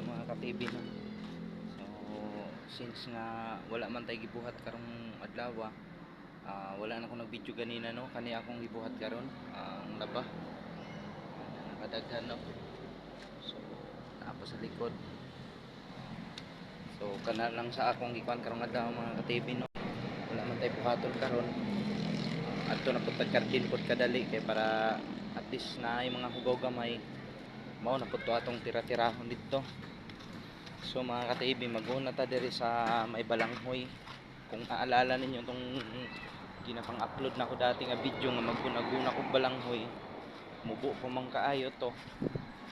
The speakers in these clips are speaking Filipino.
mga ka-TV no. So since nga wala man tay gibuhat karong adlaw, wala na akong nag-video ganina no, kani akong gibuhat karon ang laba nakadaghan no. So tapos sa likod, so kana lang sa akong gikuan karong adlaw mga ka-TV no. Wala man tay buhaton karon, adto na pud tagkardin pud kadali kay para at least na ay mga hugaw gamay mao na pud to atong tira-tirahon dito. So mga ka-TV, mag-una ta diri sa may balanghoy. Kung aalala ninyo itong ginapang-upload na ko dati nga video nga maggunaguna kog balanghoy, mubo pa man kaayo to.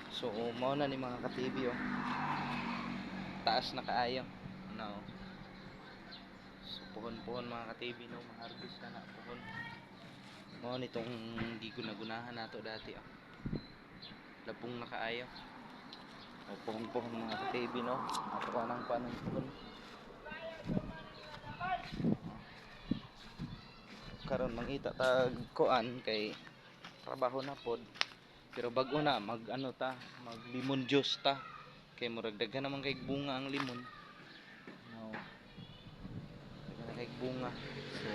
So mao na ni mga ka-TV oh. Taas na kaayo. No. So puhon-puhon mga ka-TV no, maharbis na puhon. Mao nitong gigunagunahan nato dati oh. Labong na kaayo. O puhon-puhon mga ka-TV no. Ato nang panong puhon. Karon mangita tag kuan kay trabaho na pod, pero bag-o na mag ano ta, mag lemon juice ta kay murag daghan naman kay bunga ang lemon no, daghan na kay bunga. So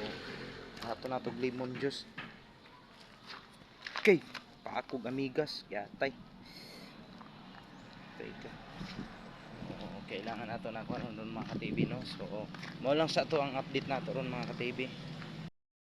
ato na tog lemon juice kay paakog amigas yatay ito. Kailangan nato na kuan ron mga ka-TV no. So mo lang sa to ang update nato ron mga ka-TV.